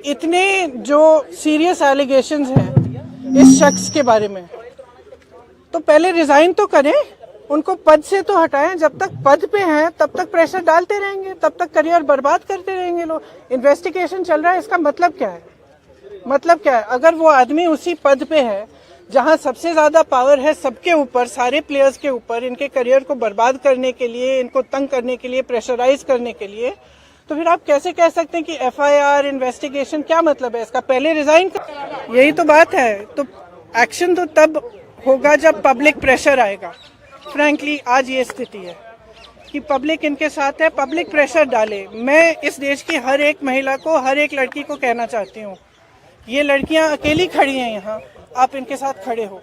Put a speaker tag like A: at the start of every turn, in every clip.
A: इतने जो serious allegations हैं इस शख्स के बारे में, तो पहले रिजाइन तो करें, उनको पद से तो हटाएं। जब तक पद पे हैं तब तक प्रेशर डालते रहेंगे, तब तक करियर बर्बाद करते रहेंगे लोग। इन्वेस्टिगेशन चल रहा है, इसका मतलब क्या है? मतलब क्या है? अगर वो आदमी उसी पद पे है जहां सबसे ज्यादा पावर है सबके ऊपर, सारे प्लेयर्स के ऊपर, इनके करियर को बर्बाद करने के लिए, इनको तंग करने के लिए, प्रेशराइज करने के लिए, तो फिर आप कैसे कह सकते हैं कि एफआईआर इन्वेस्टिगेशन? क्या मतलब है इसका? पहले रिजाइन कर, यही तो बात है। तो एक्शन तो तब होगा जब पब्लिक प्रेशर आएगा। फ्रैंकली आज ये स्थिति है कि पब्लिक इनके साथ है, पब्लिक प्रेशर डाले। मैं इस देश की हर एक महिला को, हर एक लड़की को कहना चाहती हूँ, ये लड़कियां अकेली खड़ी हैं यहाँ, आप इनके साथ खड़े हो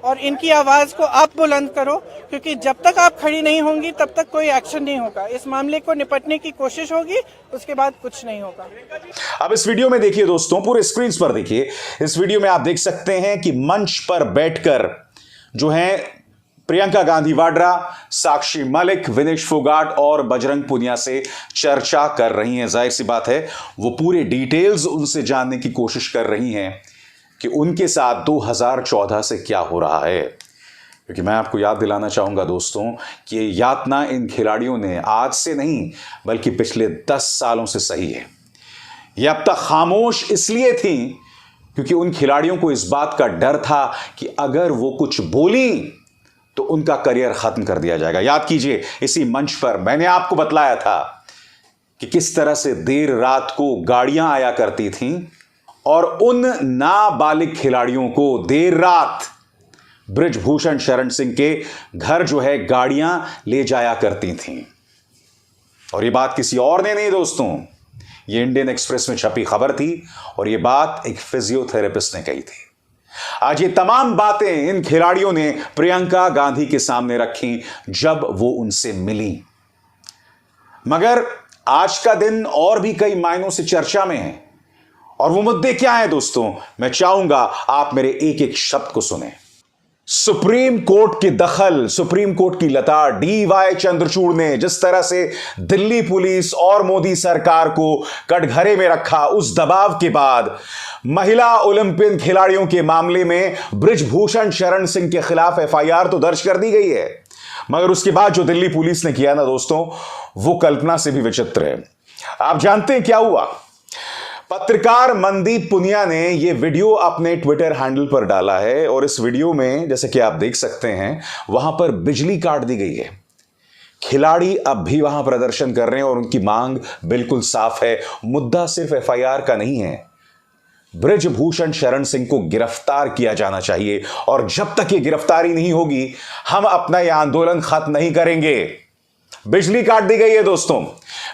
A: और इनकी आवाज को आप बुलंद करो, क्योंकि जब तक आप खड़ी नहीं होंगी तब तक कोई एक्शन नहीं होगा। इस मामले को निपटने की कोशिश होगी, उसके बाद कुछ नहीं होगा।
B: अब इस वीडियो में देखिए दोस्तों, पूरे स्क्रीन पर देखिए। इस वीडियो में आप देख सकते हैं कि मंच पर बैठकर जो है प्रियंका गांधी वाड्रा, साक्षी मलिक, विनेश फोगाट और बजरंग पुनिया से चर्चा कर रही हैं। जाहिर सी बात है वो पूरे डिटेल्स उनसे जानने की कोशिश कर रही हैं कि उनके साथ 2014 से क्या हो रहा है। क्योंकि मैं आपको याद दिलाना चाहूंगा दोस्तों कि ये यातना इन खिलाड़ियों ने आज से नहीं बल्कि पिछले 10 सालों से सही है। ये अब तक खामोश इसलिए थी क्योंकि उन खिलाड़ियों को इस बात का डर था कि अगर वो कुछ बोली तो उनका करियर खत्म कर दिया जाएगा। याद कीजिए, इसी मंच पर मैंने आपको बतलाया था कि किस तरह से देर रात को गाड़ियां आया करती थीं और उन नाबालिग खिलाड़ियों को देर रात बृजभूषण शरण सिंह के घर जो है गाड़ियां ले जाया करती थीं। और ये बात किसी और ने नहीं दोस्तों, ये इंडियन एक्सप्रेस में छपी खबर थी और ये बात एक फिजियोथेरेपिस्ट ने कही थी। आज ये तमाम बातें इन खिलाड़ियों ने प्रियंका गांधी के सामने रखी जब वो उनसे मिली। मगर आज का दिन और भी कई मायनों से चर्चा में है। और वो मुद्दे क्या हैं दोस्तों, मैं चाहूंगा आप मेरे एक एक शब्द को सुने। सुप्रीम कोर्ट की दखल, सुप्रीम कोर्ट की लताड़, डीवाई चंद्रचूड़ ने जिस तरह से दिल्ली पुलिस और मोदी सरकार को कटघरे में रखा, उस दबाव के बाद महिला ओलंपियन खिलाड़ियों के मामले में बृजभूषण शरण सिंह के खिलाफ एफआईआर तो दर्ज कर दी गई है, मगर उसके बाद जो दिल्ली पुलिस ने किया ना दोस्तों, वो कल्पना से भी विचित्र है। आप जानते हैं क्या हुआ? पत्रकार मनदीप पुनिया ने यह वीडियो अपने ट्विटर हैंडल पर डाला है और इस वीडियो में जैसे कि आप देख सकते हैं वहां पर बिजली काट दी गई है। खिलाड़ी अब भी वहां प्रदर्शन कर रहे हैं और उनकी मांग बिल्कुल साफ है। मुद्दा सिर्फ एफआईआर का नहीं है, बृजभूषण शरण सिंह को गिरफ्तार किया जाना चाहिए और जब तक ये गिरफ्तारी नहीं होगी हम अपना यह आंदोलन खत्म नहीं करेंगे। बिजली काट दी गई है दोस्तों।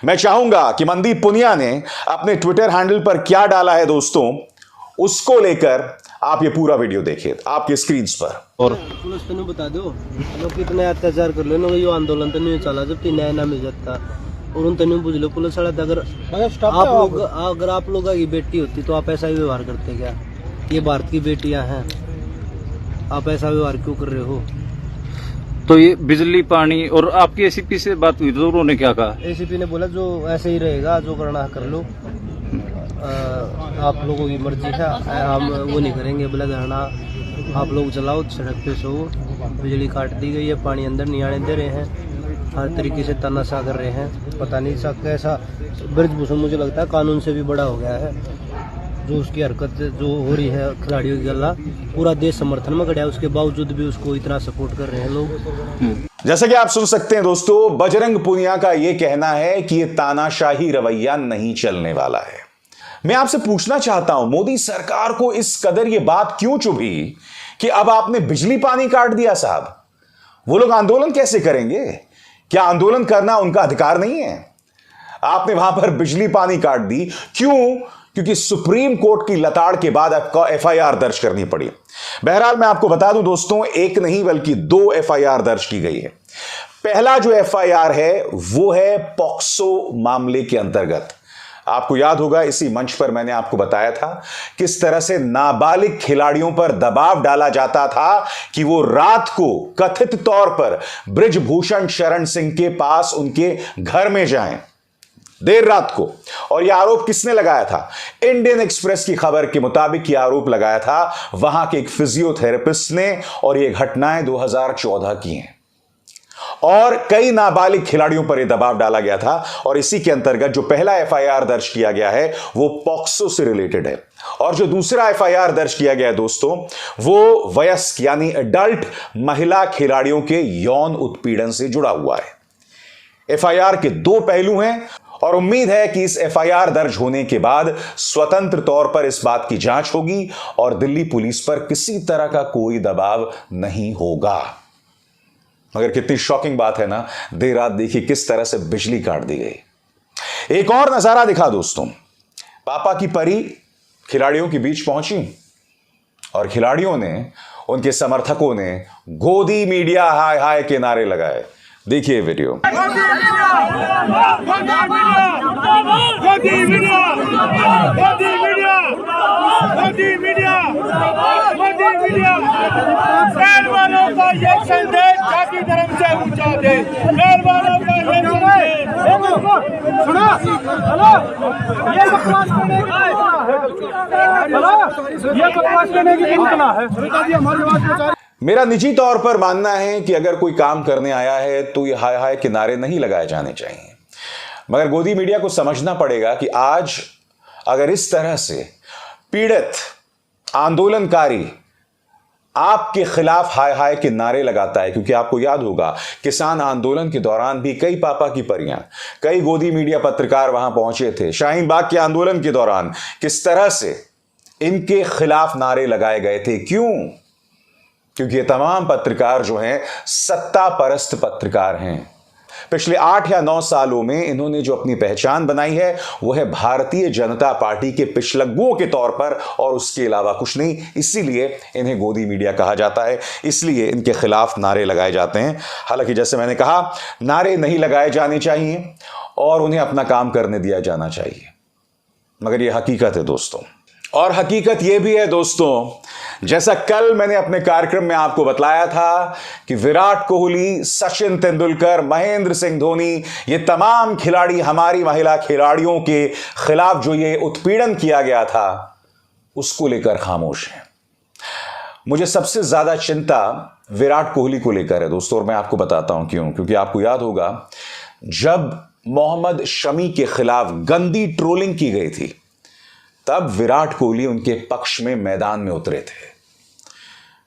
B: मैं चाहूंगा कि मनदीप पुनिया ने अपने ट्विटर हैंडल पर क्या डाला है दोस्तों, उसको लेकर आप ये पूरा वीडियो देखिए आपके स्क्रीन पर।
C: और पुलिस तो नहीं बता दो लोग कितने अत्याचार कर लो ना, यो आंदोलन तो नहीं चला जब तीन न्याय ना मिल जाता और उन तनु पूछ लो पुलिस वाला। अगर आप लोग की बेटी होती तो आप ऐसा ही व्यवहार करते क्या? ये भारत की बेटियां हैं, आप ऐसा व्यवहार क्यों कर रहे हो?
D: तो ये बिजली पानी और आपकी एसीपी से बात हुई तो उन्होंने क्या कहा?
C: एसीपी ने बोला जो ऐसे ही रहेगा, जो करना कर लो, आप लोगों की मर्जी है, हम वो नहीं करेंगे। बोला धरना आप लोग चलाओ, सड़क पे सो। बिजली काट दी गई है, पानी अंदर नहीं आने दे रहे हैं, हर तरीके से तानाशाह कर रहे हैं। पता नहीं सा कैसा बृजभूषण मुझे लगता है कानून से भी बड़ा हो गया है, जो उसकी हरकत जो हो रही है खिलाड़ियों की गला। पूरा देश समर्थन में खड़ा है, उसके बावजूद भी उसको इतना सपोर्ट कर रहे हैं लोग।
B: जैसा कि आप सुन सकते हैं दोस्तों, बजरंग पुनिया का यह कहना है कि यह तानाशाही रवैया नहीं चलने वाला है। मैं आपसे पूछना चाहता हूं, मोदी सरकार को इस कदर यह बात क्यों चुभी कि अब आपने बिजली पानी काट दिया? साहब, वो लोग आंदोलन कैसे करेंगे? क्या आंदोलन करना उनका अधिकार नहीं है? आपने वहां पर बिजली पानी काट दी, क्यों? क्योंकि सुप्रीम कोर्ट की लताड़ के बाद आपको एफआईआर दर्ज करनी पड़ी। बहरहाल मैं आपको बता दूं दोस्तों, एक नहीं बल्कि 2 एफआईआर दर्ज की गई है। पहला जो एफआईआर है वो है पॉक्सो मामले के अंतर्गत। आपको याद होगा इसी मंच पर मैंने आपको बताया था किस तरह से नाबालिग खिलाड़ियों पर दबाव डाला जाता था कि वो रात को कथित तौर पर बृजभूषण शरण सिंह के पास उनके घर में जाएं। देर रात को। और यह आरोप किसने लगाया था? इंडियन एक्सप्रेस की खबर के मुताबिक यह आरोप लगाया था वहां के एक फिजियोथेरेपिस्ट ने, और यह घटनाएं 2014 की हैं। और कई नाबालिग खिलाड़ियों पर यह दबाव डाला गया था, और इसी के अंतर्गत जो पहला एफआईआर दर्ज किया गया है वो पॉक्सो से रिलेटेड है, और जो दूसरा एफआईआर दर्ज किया गया है दोस्तों वो वयस्क यानी एडल्ट महिला खिलाड़ियों के यौन उत्पीड़न से जुड़ा हुआ है। एफआईआर के दो पहलू हैं, और उम्मीद है कि इस एफआईआर दर्ज होने के बाद स्वतंत्र तौर पर इस बात की जांच होगी और दिल्ली पुलिस पर किसी तरह का कोई दबाव नहीं होगा। मगर कितनी शॉकिंग बात है ना, देर रात देखिए किस तरह से बिजली काट दी गई। एक और नजारा दिखा दोस्तों, पापा की परी खिलाड़ियों के बीच पहुंची और खिलाड़ियों ने, उनके समर्थकों ने गोदी मीडिया हाय हाय के नारे लगाए। देखिए वीडियो।
E: मेहरबानों का ये संदेश जाति धर्म से ऊंचा दे। मेहरबानों का ये सुनो, हेलो, ये बकवास करने की हेलो, ये बकवास करने की कितना है? हमारी बात
B: मेरा निजी तौर पर मानना है कि अगर कोई काम करने आया है तो ये हाय हाय के नारे नहीं लगाए जाने चाहिए, मगर गोदी मीडिया को समझना पड़ेगा कि आज अगर इस तरह से पीड़ित आंदोलनकारी आपके खिलाफ हाय हाय के नारे लगाता है, क्योंकि आपको याद होगा किसान आंदोलन के दौरान भी कई पापा की परियां, कई गोदी मीडिया पत्रकार वहां पहुंचे थे। शाहीन बाग के आंदोलन के दौरान किस तरह से इनके खिलाफ नारे लगाए गए थे। क्यों? क्योंकि ये तमाम पत्रकार जो हैं सत्ता परस्त पत्रकार हैं। पिछले 8 या 9 सालों में इन्होंने जो अपनी पहचान बनाई है वो है भारतीय जनता पार्टी के पिछलग्गुओं के तौर पर, और उसके अलावा कुछ नहीं। इसीलिए इन्हें गोदी मीडिया कहा जाता है, इसलिए इनके खिलाफ नारे लगाए जाते हैं। हालांकि जैसे मैंने कहा, नारे नहीं लगाए जाने चाहिए और उन्हें अपना काम करने दिया जाना चाहिए, मगर यह हकीकत है दोस्तों। और हकीकत यह भी है दोस्तों, जैसा कल मैंने अपने कार्यक्रम में आपको बतलाया था कि विराट कोहली, सचिन तेंदुलकर, महेंद्र सिंह धोनी, ये तमाम खिलाड़ी, हमारी महिला खिलाड़ियों के खिलाफ जो ये उत्पीड़न किया गया था उसको लेकर खामोश हैं। मुझे सबसे ज्यादा चिंता विराट कोहली को लेकर है दोस्तों, और मैं आपको बताता हूं क्यों। क्योंकि आपको याद होगा जब मोहम्मद शमी के खिलाफ गंदी ट्रोलिंग की गई थी, तब विराट कोहली उनके पक्ष में मैदान में उतरे थे।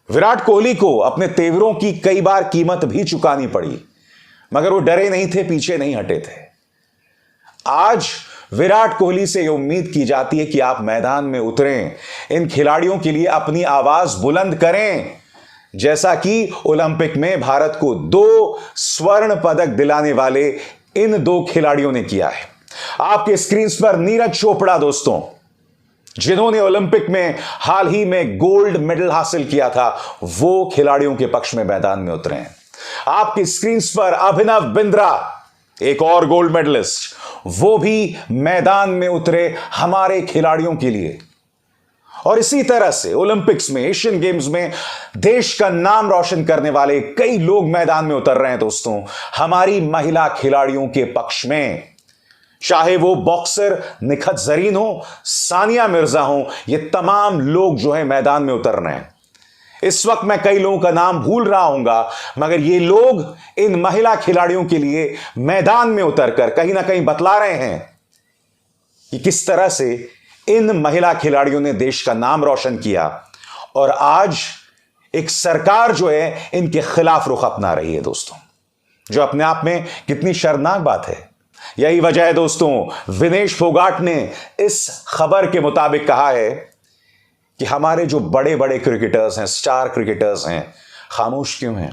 B: विराट कोहली को अपने तेवरों की कई बार कीमत भी चुकानी पड़ी, मगर वो डरे नहीं थे, पीछे नहीं हटे थे। आज विराट कोहली से यह उम्मीद की जाती है कि आप मैदान में उतरें, इन खिलाड़ियों के लिए अपनी आवाज बुलंद करें, जैसा कि ओलंपिक में भारत को 2 स्वर्ण पदक दिलाने वाले इन 2 खिलाड़ियों ने किया है। आपके स्क्रीन पर नीरज चोपड़ा दोस्तों, जिन्होंने ओलंपिक में हाल ही में गोल्ड मेडल हासिल किया था, वो खिलाड़ियों के पक्ष में मैदान में उतरे हैं। आपकी स्क्रीन पर अभिनव बिंद्रा, एक और गोल्ड मेडलिस्ट, वो भी मैदान में उतरे हमारे खिलाड़ियों के लिए। और इसी तरह से ओलंपिक्स में, एशियन गेम्स में देश का नाम रोशन करने वाले कई लोग मैदान में उतर रहे हैं दोस्तों, हमारी महिला खिलाड़ियों के पक्ष में। चाहे वो बॉक्सर निखत जरीन हो, सानिया मिर्जा हो, ये तमाम लोग जो है मैदान में उतर रहे हैं। इस वक्त मैं कई लोगों का नाम भूल रहा हूंगा, मगर ये लोग इन महिला खिलाड़ियों के लिए मैदान में उतरकर कहीं ना कहीं बतला रहे हैं कि किस तरह से इन महिला खिलाड़ियों ने देश का नाम रोशन किया, और आज एक सरकार जो है इनके खिलाफ रुख अपना रही है दोस्तों, जो अपने आप में कितनी शर्मनाक बात है। यही वजह है दोस्तों, विनेश फोगाट ने इस खबर के मुताबिक कहा है कि हमारे जो बड़े बड़े क्रिकेटर्स हैं, स्टार क्रिकेटर्स हैं, खामोश क्यों हैं।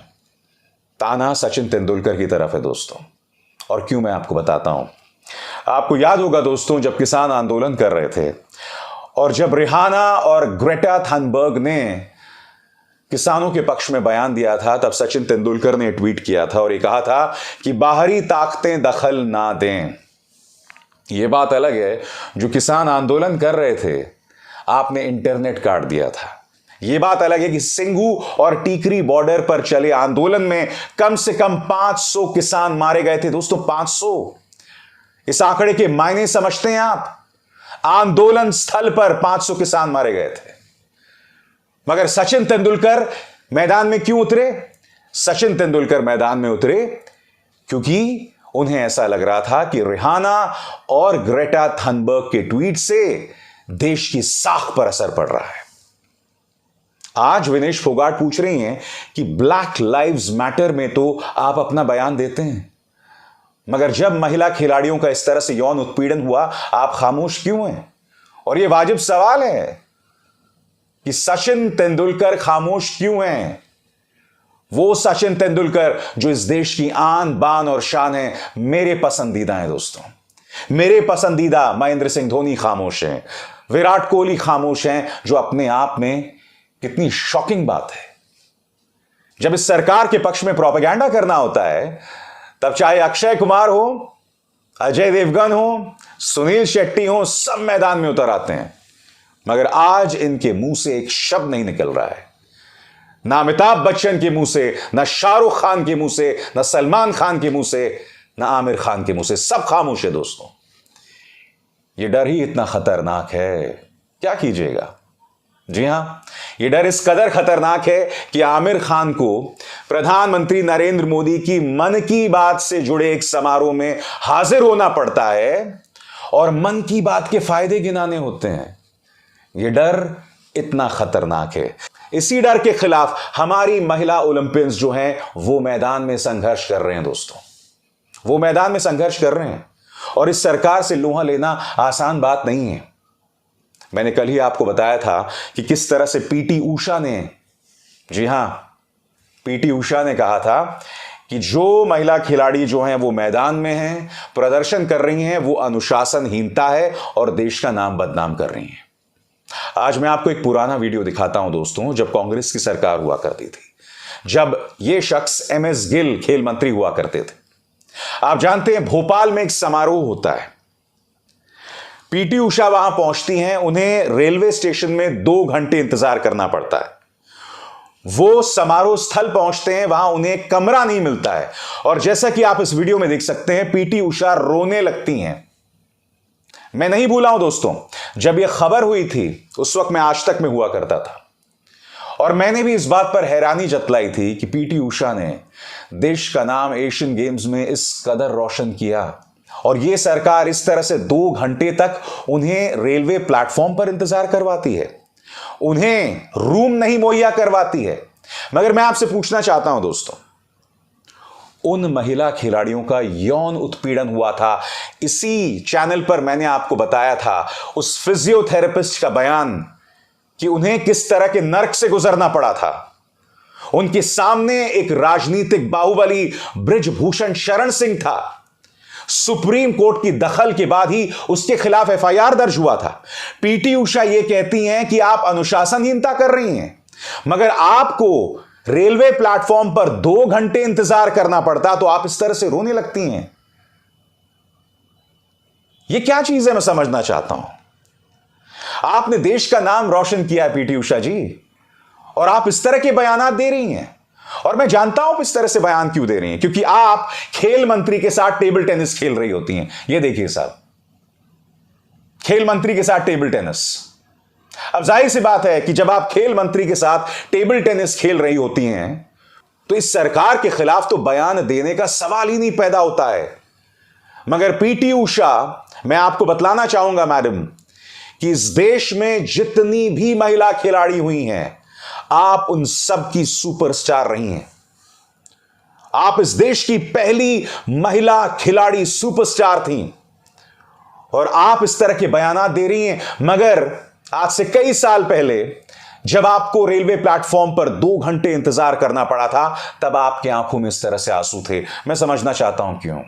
B: ताना सचिन तेंदुलकर की तरफ है दोस्तों, और क्यों मैं आपको बताता हूं। आपको याद होगा दोस्तों, जब किसान आंदोलन कर रहे थे और जब रिहाना और ग्रेटा थनबर्ग ने किसानों के पक्ष में बयान दिया था, तब सचिन तेंदुलकर ने ट्वीट किया था और ये कहा था कि बाहरी ताकतें दखल ना दें। यह बात अलग है, जो किसान आंदोलन कर रहे थे आपने इंटरनेट काट दिया था। यह बात अलग है कि सिंघू और टीकरी बॉर्डर पर चले आंदोलन में कम से कम 500 किसान मारे गए थे दोस्तों, 500। इस आंकड़े के मायने समझते हैं आप? आंदोलन स्थल पर 500 किसान मारे गए थे, मगर सचिन तेंदुलकर मैदान में क्यों उतरे? सचिन तेंदुलकर मैदान में उतरे क्योंकि उन्हें ऐसा लग रहा था कि रिहाना और ग्रेटा थनबर्ग के ट्वीट से देश की साख पर असर पड़ रहा है। आज विनेश फोगाट पूछ रही हैं कि ब्लैक लाइव्स मैटर में तो आप अपना बयान देते हैं, मगर जब महिला खिलाड़ियों का इस तरह से यौन उत्पीड़न हुआ आप खामोश क्यों हैं? और यह वाजिब सवाल है कि सचिन तेंदुलकर खामोश क्यों हैं? वो सचिन तेंदुलकर जो इस देश की आन बान और शान है, मेरे पसंदीदा हैं दोस्तों। मेरे पसंदीदा महेंद्र सिंह धोनी खामोश हैं, विराट कोहली खामोश हैं, जो अपने आप में कितनी शॉकिंग बात है। जब इस सरकार के पक्ष में प्रोपेगेंडा करना होता है, तब चाहे अक्षय कुमार हो, अजय देवगन हो, सुनील शेट्टी हो, सब मैदान में उतर आते हैं, मगर आज इनके मुंह से एक शब्द नहीं निकल रहा है। ना अमिताभ बच्चन के मुंह से, ना शाहरुख खान के मुंह से, ना सलमान खान के मुंह से, ना आमिर खान के मुंह से, सब खामोश है दोस्तों। यह डर ही इतना खतरनाक है, क्या कीजिएगा। जी हां, यह डर इस कदर खतरनाक है कि आमिर खान को प्रधानमंत्री नरेंद्र मोदी की मन की बात से जुड़े एक समारोह में हाजिर होना पड़ता है और मन की बात के फायदे गिनाने होते हैं। यह डर इतना खतरनाक है। इसी डर के खिलाफ हमारी महिला ओलंपियंस जो हैं वो मैदान में संघर्ष कर रहे हैं दोस्तों, वो मैदान में संघर्ष कर रहे हैं। और इस सरकार से लोहा लेना आसान बात नहीं है। मैंने कल ही आपको बताया था कि किस तरह से पीटी ऊषा ने, जी हां, पीटी ऊषा ने कहा था कि जो महिला खिलाड़ी जो हैं वो मैदान में हैं, प्रदर्शन कर रही हैं, वो अनुशासनहीनता है और देश का नाम बदनाम कर रही हैं। आज मैं आपको एक पुराना वीडियो दिखाता हूं दोस्तों, जब कांग्रेस की सरकार हुआ करती थी, जब ये शख्स एमएस गिल खेल मंत्री हुआ करते थे। आप जानते हैं भोपाल में एक समारोह होता है, पीटी ऊषा वहां पहुंचती हैं, उन्हें रेलवे स्टेशन में 2 घंटे इंतजार करना पड़ता है। वो समारोह स्थल पहुंचते हैं, वहां उन्हें कमरा नहीं मिलता है, और जैसा कि आप इस वीडियो में देख सकते हैं, पीटी ऊषा रोने लगती हैं। मैं नहीं भूला हूं दोस्तों, जब यह खबर हुई थी उस वक्त मैं आज तक में हुआ करता था, और मैंने भी इस बात पर हैरानी जतलाई थी कि पीटी ऊषा ने देश का नाम एशियन गेम्स में इस कदर रोशन किया, और यह सरकार इस तरह से 2 घंटे तक उन्हें रेलवे प्लेटफॉर्म पर इंतजार करवाती है, उन्हें रूम नहीं मुहैया करवाती है। मगर मैं आपसे पूछना चाहता हूं दोस्तों, उन महिला खिलाड़ियों का यौन उत्पीड़न हुआ था, इसी चैनल पर मैंने आपको बताया था उस फिजियोथेरेपिस्ट का बयान कि उन्हें किस तरह के नर्क से गुजरना पड़ा था। उनके सामने एक राजनीतिक बाहुबली बृजभूषण शरण सिंह था। सुप्रीम कोर्ट की दखल के बाद ही उसके खिलाफ एफआईआर दर्ज हुआ था। पीटी ऊषा यह कहती हैं कि आप अनुशासनहीनता कर रही हैं, मगर आपको रेलवे प्लेटफॉर्म पर 2 घंटे इंतजार करना पड़ता, तो आप इस तरह से रोने लगती हैं। यह क्या चीज है, मैं समझना चाहता हूं। आपने देश का नाम रोशन किया है पीटी ऊषा जी, और आप इस तरह के बयान दे रही हैं। और मैं जानता हूं इस तरह से बयान क्यों दे रही हैं, क्योंकि आप खेल मंत्री के साथ टेबल टेनिस खेल रही होती हैं। यह देखिए साहब, खेल मंत्री के साथ टेबल टेनिस। अब जाहिर सी बात है कि जब आप खेल मंत्री के साथ टेबल टेनिस खेल रही होती हैं, तो इस सरकार के खिलाफ तो बयान देने का सवाल ही नहीं पैदा होता है। मगर पीटी ऊषा, मैं आपको बतलाना चाहूंगा मैडम, कि इस देश में जितनी भी महिला खिलाड़ी हुई हैं, आप उन सब की सुपरस्टार रही हैं। आप इस देश की पहली महिला खिलाड़ी सुपरस्टार थीं, और आप इस तरह के बयान दे रही हैं। मगर आज से कई साल पहले जब आपको रेलवे प्लेटफॉर्म पर 2 घंटे इंतजार करना पड़ा था, तब आपकी आंखों में इस तरह से आंसू थे। मैं समझना चाहता हूं क्यों।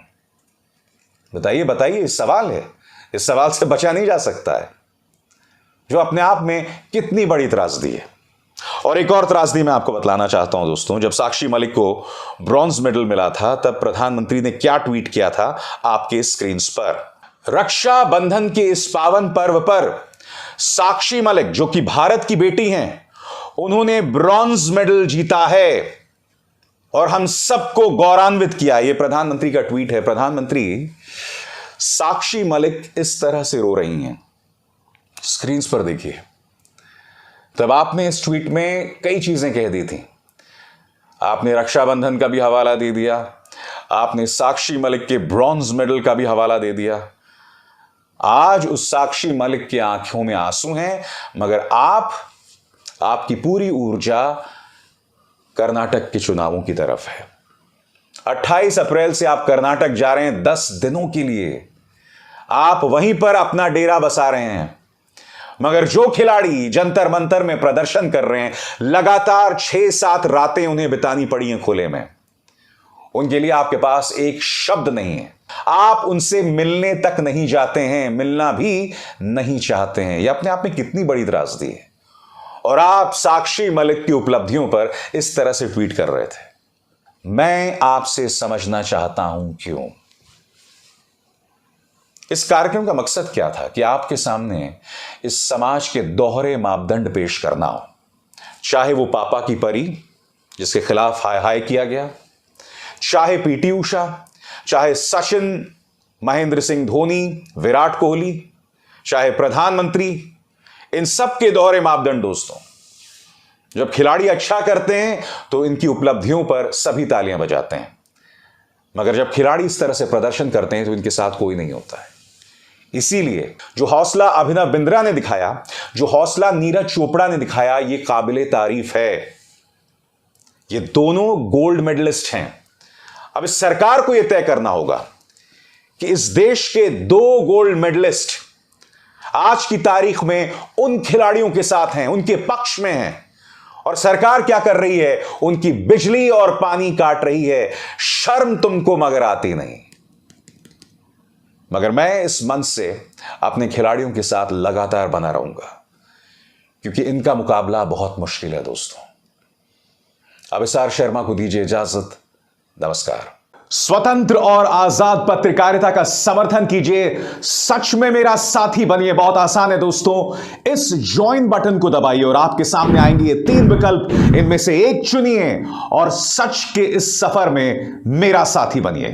B: बताइए बताइए, इस सवाल है, इस सवाल से बचा नहीं जा सकता है, जो अपने आप में कितनी बड़ी त्रासदी है। और एक और त्रासदी मैं आपको बतलाना चाहता हूं दोस्तों, जब साक्षी मलिक को ब्रॉन्ज मेडल मिला था, तब प्रधानमंत्री ने क्या ट्वीट किया था आपके स्क्रीन पर। रक्षा बंधन के इस पावन पर्व पर साक्षी मलिक, जो कि भारत की बेटी हैं, उन्होंने ब्रॉन्ज मेडल जीता है और हम सबको गौरवान्वित किया। यह प्रधानमंत्री का ट्वीट है। प्रधानमंत्री, साक्षी मलिक इस तरह से रो रही हैं, स्क्रीन पर देखिए। तब आपने इस ट्वीट में कई चीजें कह दी थी। आपने रक्षाबंधन का भी हवाला दे दिया, आपने साक्षी मलिक के ब्रॉन्ज मेडल का भी हवाला दे दिया। आज उस साक्षी मलिक की आंखों में आंसू हैं, मगर आपकी पूरी ऊर्जा कर्नाटक के चुनावों की तरफ है। 28 अप्रैल से आप कर्नाटक जा रहे हैं 10 दिनों के लिए। आप वहीं पर अपना डेरा बसा रहे हैं, मगर जो खिलाड़ी जंतर मंतर में प्रदर्शन कर रहे हैं, लगातार 6-7 रातें उन्हें बितानी पड़ी हैं खुले में, उनके लिए आपके पास एक शब्द नहीं है। आप उनसे मिलने तक नहीं जाते हैं, मिलना भी नहीं चाहते हैं। यह अपने आप में कितनी बड़ी त्रासदी है। और आप साक्षी मलिक की उपलब्धियों पर इस तरह से ट्वीट कर रहे थे। मैं आपसे समझना चाहता हूं क्यों। इस कार्यक्रम का मकसद क्या था कि आपके सामने इस समाज के दोहरे मापदंड पेश करना हो, चाहे वो पापा की परी जिसके खिलाफ हाय हाय किया गया, चाहे पीटी उषा, चाहे सचिन, महेंद्र सिंह धोनी, विराट कोहली, चाहे प्रधानमंत्री, इन सब के दोहरे मापदंड। दोस्तों, जब खिलाड़ी अच्छा करते हैं तो इनकी उपलब्धियों पर सभी तालियां बजाते हैं, मगर जब खिलाड़ी इस तरह से प्रदर्शन करते हैं तो इनके साथ कोई नहीं होता है। इसीलिए जो हौसला अभिनव बिंद्रा ने दिखाया, जो हौसला नीरज चोपड़ा ने दिखाया, यह काबिले तारीफ है। ये दोनों गोल्ड मेडलिस्ट हैं। अब इस सरकार को यह तय करना होगा कि इस देश के 2 गोल्ड मेडलिस्ट आज की तारीख में उन खिलाड़ियों के साथ हैं, उनके पक्ष में हैं, और सरकार क्या कर रही है, उनकी बिजली और पानी काट रही है। शर्म तुमको मगर आती नहीं। मगर मैं इस मंच से अपने खिलाड़ियों के साथ लगातार बना रहूंगा, क्योंकि इनका मुकाबला बहुत मुश्किल है। दोस्तों, अब एसआर शर्मा को दीजिए इजाजत। नमस्कार। स्वतंत्र और आजाद पत्रकारिता का समर्थन कीजिए, सच में मेरा साथी बनिए। बहुत आसान है दोस्तों, इस ज्वाइन बटन को दबाइए और आपके सामने आएंगे ये 3 विकल्प, इनमें से एक चुनिए और सच के इस सफर में मेरा साथी बनिए।